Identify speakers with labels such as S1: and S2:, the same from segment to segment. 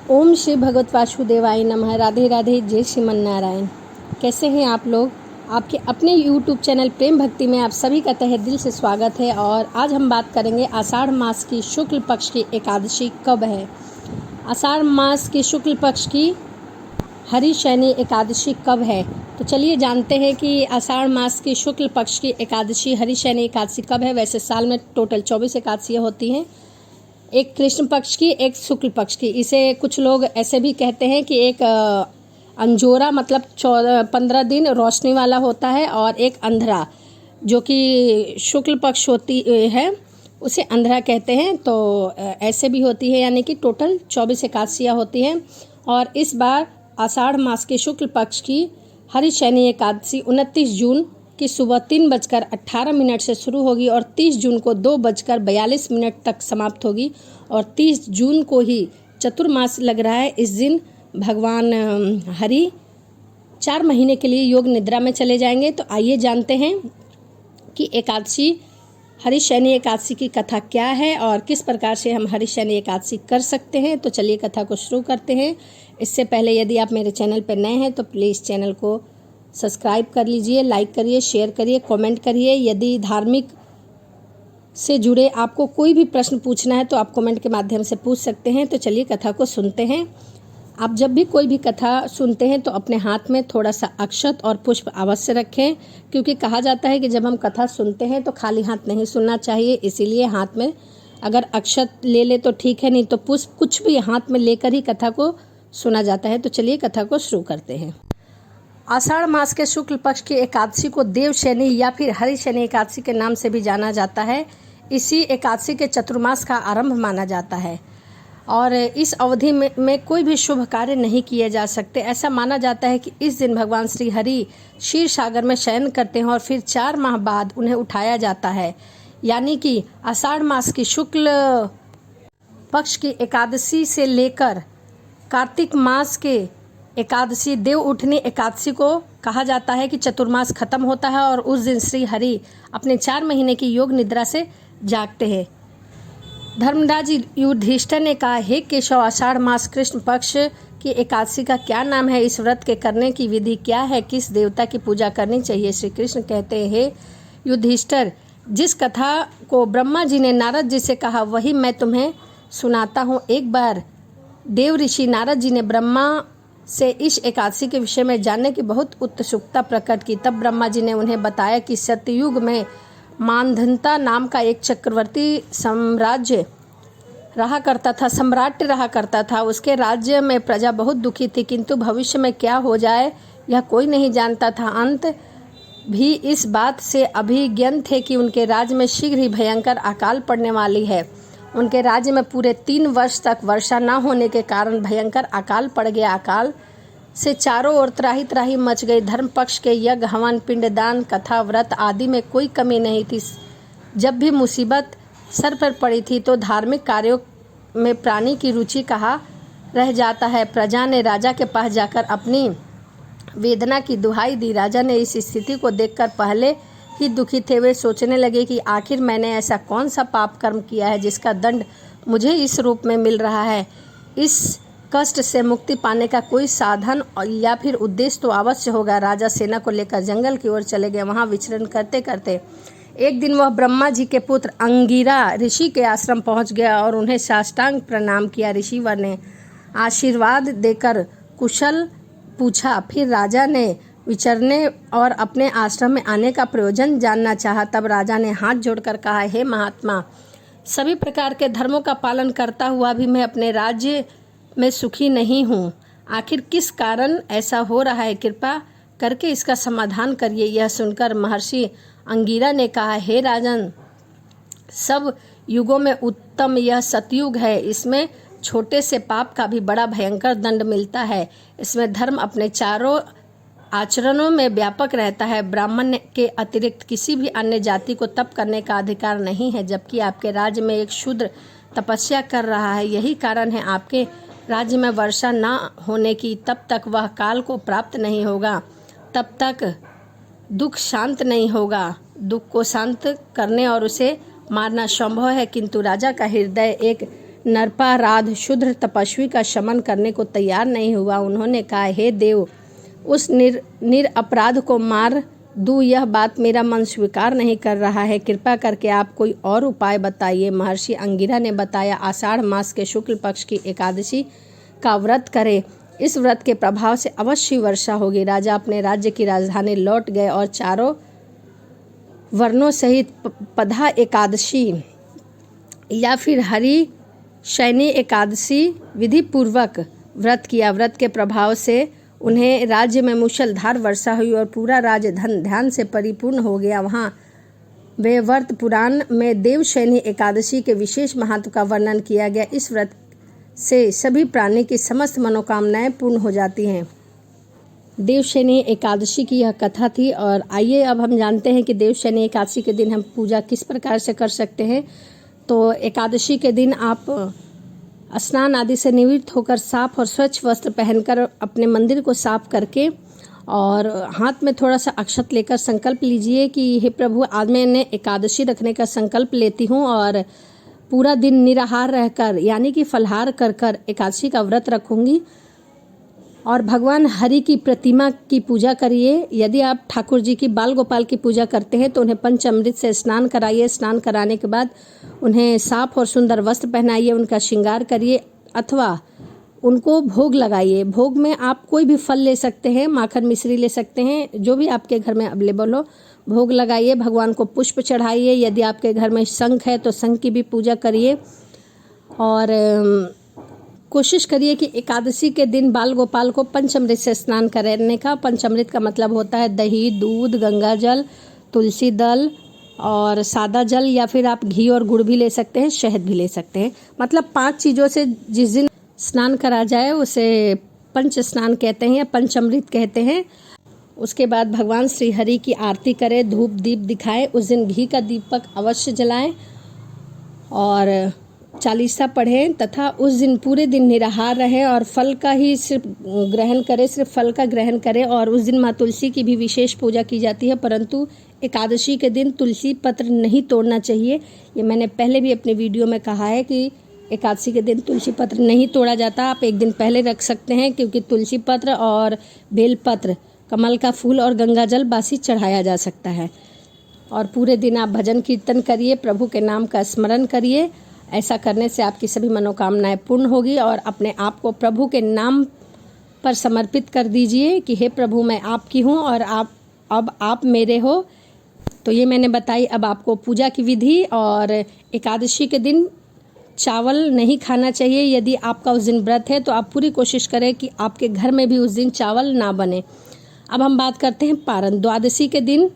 S1: ओम श्री भगवत वासुदेवाय नमः। राधे राधे, जय श्रीमन नारायण। कैसे हैं आप लोग? आपके अपने YouTube चैनल प्रेम भक्ति में आप सभी का तहे दिल से स्वागत है। और आज हम बात करेंगे आषाढ़ मास की शुक्ल पक्ष की एकादशी कब है। आषाढ़ मास की शुक्ल पक्ष की हरिशयनी एकादशी कब है, तो चलिए जानते हैं कि आषाढ़ मास की शुक्ल पक्ष की एकादशी हरिशयनी एकादशी कब है। वैसे साल में टोटल 24 एकादशियाँ होती हैं, एक कृष्ण पक्ष की, एक शुक्ल पक्ष की। इसे कुछ लोग ऐसे भी कहते हैं कि एक अंजोरा मतलब 15 दिन रोशनी वाला होता है, और एक अंधरा जो कि शुक्ल पक्ष होती है उसे अंधरा कहते हैं। तो ऐसे भी होती है, यानी कि टोटल 24 एकादशियाँ होती हैं। और इस बार आषाढ़ मास के शुक्ल पक्ष की हरिशयनी एकादशी 29 जून की सुबह 3:18 से शुरू होगी और 30 जून को 2:42 तक समाप्त होगी। और 30 जून को ही चतुर्मास लग रहा है। इस दिन भगवान हरि 4 महीने के लिए योग निद्रा में चले जाएंगे। तो आइए जानते हैं कि एकादशी हरिशयनी एकादशी की कथा क्या है और किस प्रकार से हम हरिशयनी एकादशी कर सकते हैं। तो चलिए कथा को शुरू करते हैं। इससे पहले यदि आप मेरे चैनल पर नए हैं तो प्लीज़ चैनल को सब्सक्राइब कर लीजिए, लाइक करिए, शेयर करिए, कमेंट करिए। यदि धार्मिक से जुड़े आपको कोई भी प्रश्न पूछना है तो आप कमेंट के माध्यम से पूछ सकते हैं। तो चलिए कथा को सुनते हैं। आप जब भी कोई भी कथा सुनते हैं तो अपने हाथ में थोड़ा सा अक्षत और पुष्प अवश्य रखें, क्योंकि कहा जाता है कि जब हम कथा सुनते हैं तो खाली हाथ नहीं सुनना चाहिए। इसीलिए हाथ में अगर अक्षत ले ले तो ठीक है, नहीं तो पुष्प कुछ भी हाथ में लेकर ही कथा को सुना जाता है। तो चलिए कथा को शुरू करते हैं। आषाढ़ मास के शुक्ल पक्ष की एकादशी को देवशयनी या फिर हरिशयनी एकादशी के नाम से भी जाना जाता है। इसी एकादशी के चतुर्मास का आरंभ माना जाता है और इस अवधि में कोई भी शुभ कार्य नहीं किए जा सकते। ऐसा माना जाता है कि इस दिन भगवान श्री हरि क्षीर सागर में शयन करते हैं और फिर 4 माह बाद उन्हें उठाया जाता है। यानी कि आषाढ़ मास की शुक्ल पक्ष की एकादशी से लेकर कार्तिक मास के एकादशी देव उठनी एकादशी को कहा जाता है कि चतुर्मास खत्म होता है और उस दिन श्री हरि अपने 4 महीने की योग निद्रा से जागते हैं। धर्मराज युधिष्ठिर ने कहा, हे केशव, आषाढ़ मास कृष्ण पक्ष की एकादशी का क्या नाम है? इस व्रत के करने की विधि क्या है? किस देवता की पूजा करनी चाहिए? श्री कृष्ण कहते हैं, हे युधिष्ठिर, जिस कथा को ब्रह्मा जी ने नारद जी से कहा वही मैं तुम्हें सुनाता हूँ। एक बार देव ऋषि नारद जी ने ब्रह्मा से इस एकादशी के विषय में जानने की बहुत उत्सुकता प्रकट की। तब ब्रह्मा जी ने उन्हें बताया कि सतयुग में मानधन्ता नाम का एक चक्रवर्ती सम्राट रहा करता था। उसके राज्य में प्रजा बहुत दुखी थी, किंतु भविष्य में क्या हो जाए यह कोई नहीं जानता था। अंत भी इस बात से अभिज्ञ थे कि उनके राज्य में शीघ्र ही भयंकर अकाल पड़ने वाली है। उनके राज्य में पूरे 3 वर्ष तक वर्षा न होने के कारण भयंकर अकाल पड़ गया। अकाल से चारों ओर त्राही त्राही मच गई। धर्म पक्ष के यज्ञ, हवन, पिंडदान, कथा, व्रत आदि में कोई कमी नहीं थी। जब भी मुसीबत सर पर पड़ी थी तो धार्मिक कार्यों में प्राणी की रुचि कहाँ रह जाता है। प्रजा ने राजा के पास जाकर अपनी वेदना की दुहाई दी। राजा ने इस स्थिति को देखकर पहले ही दुखी थे। वे सोचने लगे कि आखिर मैंने ऐसा कौन सा पाप कर्म किया है जिसका दंड मुझे इस रूप में मिल रहा है। इस कष्ट से मुक्ति पाने का कोई साधन या फिर उद्देश्य तो अवश्य होगा। राजा सेना को लेकर जंगल की ओर चले गए। वहां विचरण करते करते एक दिन वह ब्रह्मा जी के पुत्र अंगिरा ऋषि के आश्रम पहुंच गया और उन्हें साष्टांग प्रणाम किया। ऋषिवर ने आशीर्वाद देकर कुशल पूछा। फिर राजा ने विचरने और अपने आश्रम में आने का प्रयोजन जानना चाहा। तब राजा ने हाथ जोड़कर कहा, हे महात्मा, सभी प्रकार के धर्मों का पालन करता हुआ भी मैं अपने राज्य में सुखी नहीं हूँ। आखिर किस कारण ऐसा हो रहा है? कृपा करके इसका समाधान करिए। यह सुनकर महर्षि अंगिरा ने कहा, हे राजन, सब युगों में उत्तम यह सतयुग है। इसमें छोटे से पाप का भी बड़ा भयंकर दंड मिलता है। इसमें धर्म अपने चारों आचरणों में व्यापक रहता है। ब्राह्मण के अतिरिक्त किसी भी अन्य जाति को तप करने का अधिकार नहीं है, जबकि आपके राज्य में एक शूद्र तपस्या कर रहा है। यही कारण है आपके राज्य में वर्षा न होने की। तब तक वह काल को प्राप्त नहीं होगा, तब तक दुख शांत नहीं होगा। दुख को शांत करने और उसे मारना संभव है, किंतु राजा का हृदय एक नरपाराध शूद्र तपस्वी का शमन करने को तैयार नहीं हुआ। उन्होंने कहा, हे देव, उस निरपराध को मार दूँ, यह बात मेरा मन स्वीकार नहीं कर रहा है। कृपा करके आप कोई और उपाय बताइए। महर्षि अंगिरा ने बताया, आषाढ़ मास के शुक्ल पक्ष की एकादशी का व्रत करें। इस व्रत के प्रभाव से अवश्य वर्षा होगी। राजा अपने राज्य की राजधानी लौट गए और चारों वर्णों सहित पदा एकादशी या फिर हरि शयनी एकादशी विधि पूर्वक व्रत किया। व्रत के प्रभाव से उन्हें राज्य में मूसलाधार वर्षा हुई और पूरा राज्य धन ध्यान से परिपूर्ण हो गया। वहाँ वे व्रत पुराण में देवशयनी एकादशी के विशेष महत्व का वर्णन किया गया। इस व्रत से सभी प्राणी की समस्त मनोकामनाएं पूर्ण हो जाती हैं। देवशयनी एकादशी की यह कथा थी। और आइए अब हम जानते हैं कि देवशयनी एकादशी के दिन हम पूजा किस प्रकार से कर सकते हैं। तो एकादशी के दिन आप स्नान आदि से निवृत्त होकर साफ और स्वच्छ वस्त्र पहनकर अपने मंदिर को साफ करके और हाथ में थोड़ा सा अक्षत लेकर संकल्प लीजिए कि हे प्रभु, आज मैंने एकादशी रखने का संकल्प लेती हूँ और पूरा दिन निराहार रहकर यानी कि फलाहार कर कर एकादशी का व्रत रखूँगी। और भगवान हरि की प्रतिमा की पूजा करिए। यदि आप ठाकुर जी की बाल गोपाल की पूजा करते हैं तो उन्हें पंचामृत से स्नान कराइए। स्नान कराने के बाद उन्हें साफ और सुंदर वस्त्र पहनाइए, उनका श्रृंगार करिए अथवा उनको भोग लगाइए। भोग में आप कोई भी फल ले सकते हैं, माखन मिश्री ले सकते हैं, जो भी आपके घर में अवेलेबल हो। भोग लगाइए, भगवान को पुष्प चढ़ाइए। यदि आपके घर में शंख है तो शंख की भी पूजा करिए। और कोशिश करिए कि एकादशी के दिन बाल गोपाल को पंचामृत से स्नान कराने का। पंचामृत का मतलब होता है दही, दूध, गंगा जल, तुलसी दल और सादा जल, या फिर आप घी और गुड़ भी ले सकते हैं, शहद भी ले सकते हैं। मतलब 5 चीज़ों से जिस दिन स्नान करा जाए उसे पंच स्नान कहते हैं या पंचामृत कहते हैं। उसके बाद भगवान श्री हरि की आरती करें, धूप दीप दिखाएं। उस दिन घी का दीपक अवश्य जलाएं और चालीसा पढ़ें तथा उस दिन पूरे दिन निराहार रहें और फल का ही सिर्फ ग्रहण करें, सिर्फ फल का ग्रहण करें। और उस दिन माँ तुलसी की भी विशेष पूजा की जाती है, परंतु एकादशी के दिन तुलसी पत्र नहीं तोड़ना चाहिए। ये मैंने पहले भी अपने वीडियो में कहा है कि एकादशी के दिन तुलसी पत्र नहीं तोड़ा जाता। आप एक दिन पहले रख सकते हैं, क्योंकि तुलसी पत्र और बेलपत्र, कमल का फूल और गंगा जल बासी चढ़ाया जा सकता है। और पूरे दिन आप भजन कीर्तन करिए, प्रभु के नाम का स्मरण करिए। ऐसा करने से आपकी सभी मनोकामनाएं पूर्ण होगी। और अपने आप को प्रभु के नाम पर समर्पित कर दीजिए कि हे प्रभु, मैं आपकी हूँ और आप मेरे हो। तो ये मैंने बताई। अब आपको पूजा की विधि। और एकादशी के दिन चावल नहीं खाना चाहिए। यदि आपका उस दिन व्रत है तो आप पूरी कोशिश करें कि आपके घर में भी उस दिन चावल ना बने। अब हम बात करते हैं पारण। द्वादशी के दिन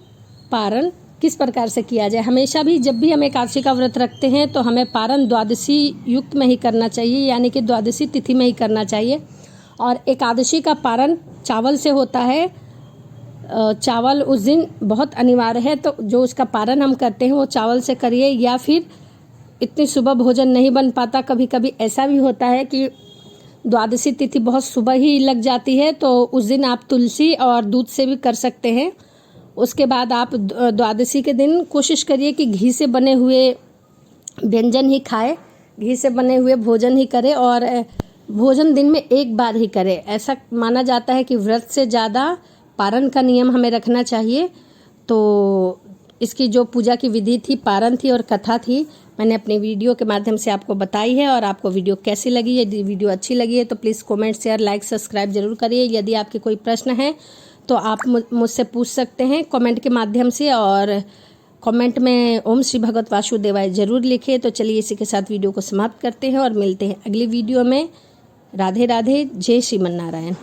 S1: पारण किस प्रकार से किया जाए। हमेशा भी जब भी हम एकादशी का व्रत रखते हैं तो हमें पारण द्वादशी युक्त में ही करना चाहिए, यानी कि द्वादशी तिथि में ही करना चाहिए। और एकादशी का पारण चावल से होता है। चावल उस दिन बहुत अनिवार्य है, तो जो उसका पारण हम करते हैं वो चावल से करिए। या फिर इतनी सुबह भोजन नहीं बन पाता, कभी कभी ऐसा भी होता है कि द्वादशी तिथि बहुत सुबह ही लग जाती है, तो उस दिन आप तुलसी और दूध से भी कर सकते हैं। उसके बाद आप द्वादशी के दिन कोशिश करिए कि घी से बने हुए व्यंजन ही खाएं, घी से बने हुए भोजन ही करें और भोजन दिन में एक बार ही करें। ऐसा माना जाता है कि व्रत से ज़्यादा पारण का नियम हमें रखना चाहिए। तो इसकी जो पूजा की विधि थी, पारण थी और कथा थी, मैंने अपने वीडियो के माध्यम से आपको बताई है। और आपको वीडियो कैसी लगी? यदि वीडियो अच्छी लगी है तो please comment, share, like, subscribe जरूर करिए। यदि आपके कोई प्रश्न है तो आप मुझसे पूछ सकते हैं कमेंट के माध्यम से। और कमेंट में ओम श्री भगवत वासुदेवाय जरूर लिखें। तो चलिए इसी के साथ वीडियो को समाप्त करते हैं और मिलते हैं अगली वीडियो में। राधे राधे, जय श्रीमन नारायण।